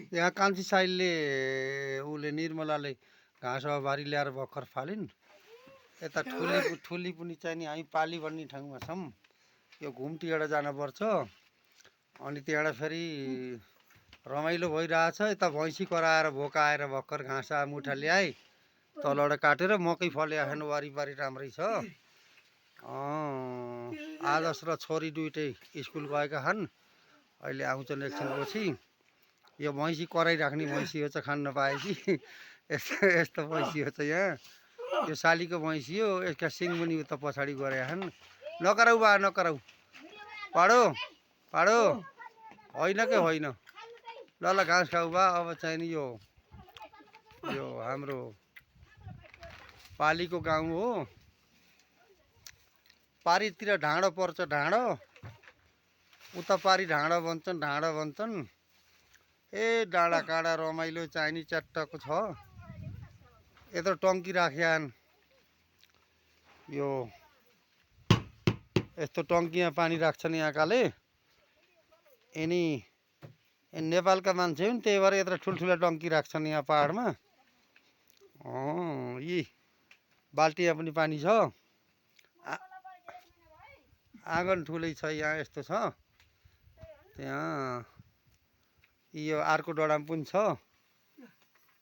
यहाँ कान्छी साइलले उसले निर्मलाले घाँस बारी ल्याएर भर्खर फालिन्। यता ठुली पनि चाहिँ नि हामी पाली भन्ने ठाउँमा छौँ। यो घुम्टीबाट जानुपर्छ। अनि त्यहाँबाट फेरि रमाइलो भइरहेछ। यता भैँसी कराएर भोकाएर भर्खर घाँस मुठा ल्याए तलबाट काटेर मकै फलेको वारिपारि राम्रै छ। आदर्श र छोरी दुइटै स्कुल गएका छन्। अहिले आउँछन् एकछिनपछि। यो भैँसी कराइराख्ने भैँसी हो, चाहिँ खान नपाएपछि यस्तो भैँसी हो चाहिँ यहाँ। यो सालीको भैँसी हो। यसका सिङमुनि उता पछाडि गरेका छन्। नकराउ बा नकराउ, पाडो पाडो होइन के होइन। ल ल घाँस खाऊ बा। अब चाहिँ नि यो हाम्रो पालीको गाउँ हो। पारीतिर ढाँडो पर्छ, ढाँडो उता पारी ढाँडो भन्छन्। ए डाँडा काँडा रमाइलो चाहिने च्याट्टको छ। यत्रो टङ्की राख्यान्। यो यस्तो टङ्कीमा पानी राख्छन् यहाँकाले। यिनी नेपालका मान्छे हुन्, त्यही भएर यत्रो ठुल्ठुला टङ्की राख्छन् यहाँ पाहाडमा। यी बाल्टीमा पनि पानी छ। आँगन ठुलै छ यहाँ, यस्तो छ। त्यहाँ यो अर्को डडाम पनि छ।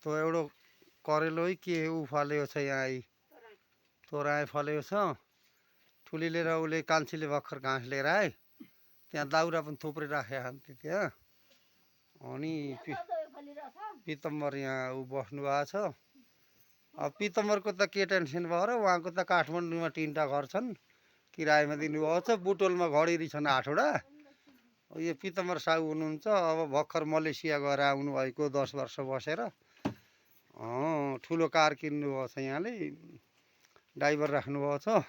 त्यो एउटा करेलो के फलेको छ यहाँ। तोराए फलेको छ। ठुलीले र उसले कान्छीले भर्खर घाँस लिएर आए। त्यहाँ दाउरा पनि थुप्रै राखेका छन् त्यहाँ। अनि पितम्बर यहाँ ऊ बस्नु भएको छ। अब पितम्बरको त के टेन्सन भयो र, उहाँको त काठमाडौँमा 3टा घर छन्, किरायमा दिनुभएको छ। बुटोलमा घडेरी छन् 8वटा। यो पितम्बर साहु हुनुहुन्छ। अब भर्खर मलेसिया गएर आउनुभएको 10 वर्ष बसेर। ठुलो कार किन्नुभएको छ यहाँले, ड्राइभर राख्नुभएको छ।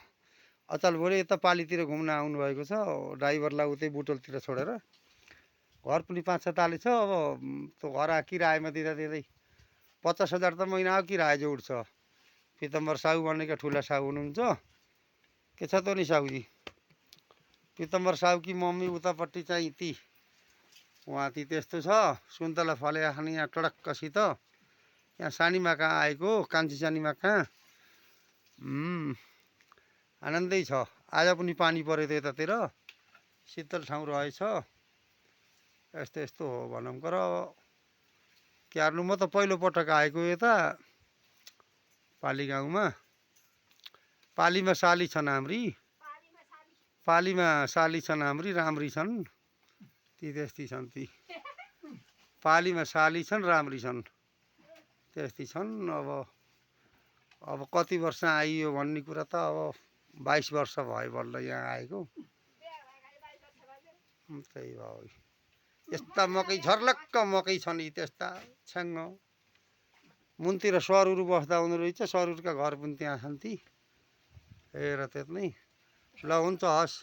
अचल भोलि यता पालीतिर घुम्न आउनुभएको छ। ड्राइभरलाई उतै बुटोलतिर छोडेर। घर पनि 5-6 ताले छ। अब त्यो घर किरायमा दिँदै 50,000 त महिना किराया जो उठ्छ। पितम्बर साहु भनेका ठुला साहु हुनुहुन्छ। के छ त नि साहुजी? पितम्बर साहुकी मम्मी उतापट्टि चाहिँ ती उहाँ ती त्यस्तो छ। सुन्तला फलेका छन् यहाँ टडक्कसित। यहाँ सानीमा कहाँ आएको, कान्छी सानीमा कहाँ। आनन्दै छ। आज पनि पानी पऱ्यो त यतातिर, शीतल ठाउँ रहेछ। यस्तो यस्तो हो भनौँ। तर क्यार्नु म त पहिलोपटक आएको यता पाली गाउँमा। पालीमा साली छन् हाम्री, पालीमा साली छन् हाम्री, राम्री छन् ती, त्यस्तै छन् ती। पालीमा साली छन्, राम्री छन्, त्यस्तै छन्। अब कति वर्ष आइयो भन्ने कुरा त अब 22 वर्ष भयो बल्ल यहाँ आएको। त्यही भयो। यस्ता मकै झर्लक्क मकै छन् यी, त्यस्ता छ्याङ्ग। मुनतिर सरुहरू बस्दा हुँदो रहेछ। सरुरका घर पनि त्यहाँ छन् ती। हेर त्यति नै। ल हुन्छ, हस्।